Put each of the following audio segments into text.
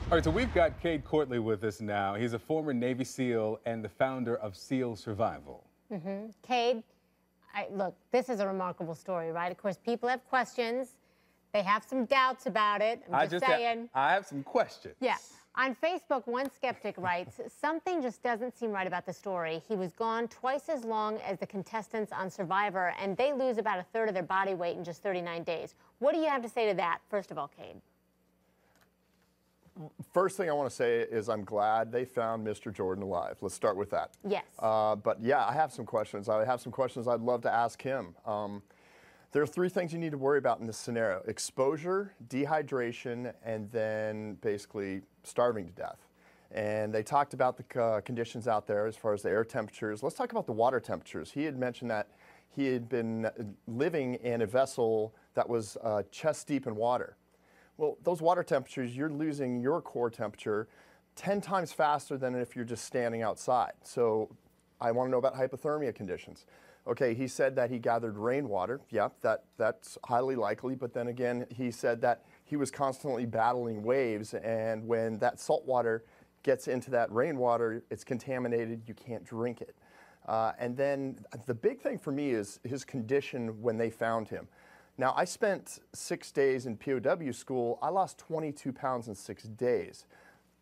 All right, so we've got Cade Courtley with us now. He's a former Navy SEAL and the founder of SEAL Survival. Cade, look, this is a remarkable story, right? Of course, people have questions. They have some doubts about it. I'm just saying. I have some questions. Yeah. On Facebook, one skeptic writes, something just doesn't seem right about the story. He was gone twice as long as the contestants on Survivor, and they lose about a third of their body weight in just 39 days. What do you have to say to that, first of all, Cade? First thing I want to say is I'm glad they found Mr. Jordan alive. Let's start with that. Yes. But yeah, I have some questions. I have some questions I'd love to ask him. There are three things you need to worry about in this scenario: exposure, dehydration, and then basically starving to death. And they talked about the conditions out there as far as the air temperatures. Let's talk about the water temperatures. He had mentioned that he had been living in a vessel that was chest deep in water. Well, those water temperatures, you're losing your core temperature 10 times faster than if you're just standing outside. So I want to know about hypothermia conditions. Okay, he said that he gathered rainwater. Yeah, that's highly likely. But then again, he said that he was constantly battling waves. And when that salt water gets into that rainwater, it's contaminated. You can't drink it. And then the big thing for me is his condition when they found him. Now, I spent 6 days in POW school. I lost 22 pounds in 6 days.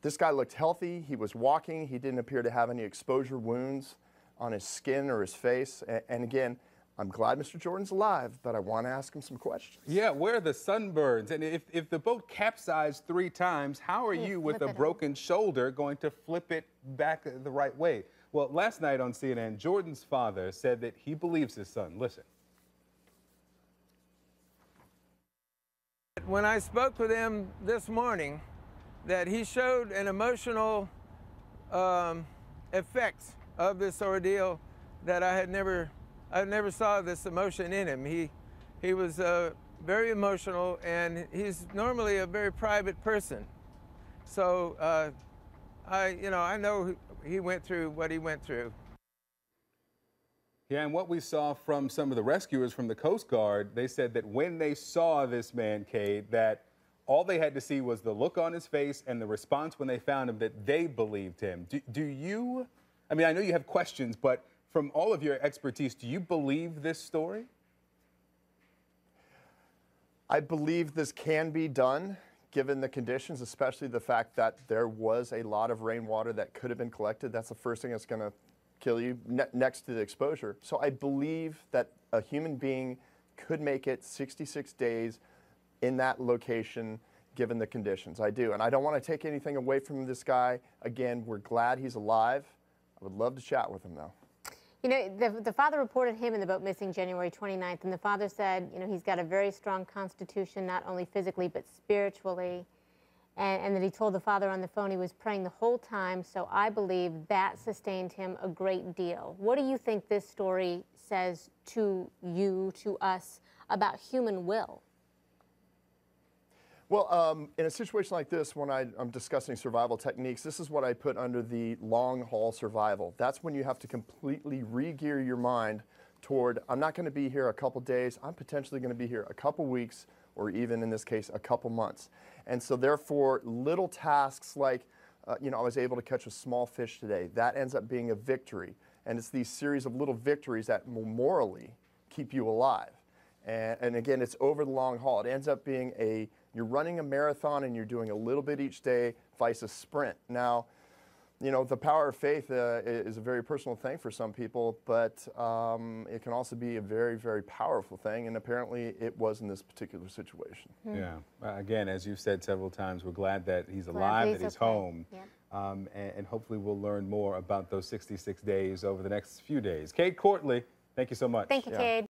This guy looked healthy. He was walking. He didn't appear to have any exposure wounds on his skin or his face. And again, I'm glad Mr. Jordan's alive, but I want to ask him some questions. Yeah, where are the sunburns? And if the boat capsized 3 times, how are you with a broken shoulder going to flip it back the right way? Well, last night on CNN, Jordan's father said that he believes his son. Listen. When I spoke with him this morning, that he showed an emotional effects of this ordeal that I never saw this emotion in him. He was very emotional, and he's normally a very private person. So I know he went through what he went through. Yeah, and what we saw from some of the rescuers from the Coast Guard, they said that when they saw this man, Cade, that all they had to see was the look on his face and the response when they found him, that they believed him. Do you, I mean, I know you have questions, but from all of your expertise, do you believe this story? I believe this can be done, given the conditions, especially the fact that there was a lot of rainwater that could have been collected. That's the first thing that's going to kill you next to the exposure. So I believe that a human being could make it 66 days in that location given the conditions. I do. And I don't want to take anything away from this guy. Again, we're glad he's alive. I would love to chat with him, though. You know, the father reported him in the boat missing January 29th, and the father said, you know, he's got a very strong constitution, not only physically but spiritually. And that he told the father on the phone he was praying the whole time, so I believe that sustained him a great deal. What do you think this story says to you, to us, about human will? Well, in a situation like this, when I'm discussing survival techniques, this is what I put under the long-haul survival. That's when you have to completely re-gear your mind toward, I'm not going to be here a couple days, I'm potentially going to be here a couple weeks, or even in this case, a couple months. And so therefore, little tasks like, I was able to catch a small fish today, that ends up being a victory. And it's these series of little victories that will morally keep you alive. And again, it's over the long haul. It ends up being you're running a marathon and you're doing a little bit each day, vice a sprint. Now, the power of faith is a very personal thing for some people, but it can also be a very, very powerful thing, and apparently it was in this particular situation. Yeah. Again, as you've said several times, we're glad that he's alive, that he's home, Yep. and hopefully we'll learn more about those 66 days over the next few days. Cade Courtley, thank you so much. Thank you, Cade.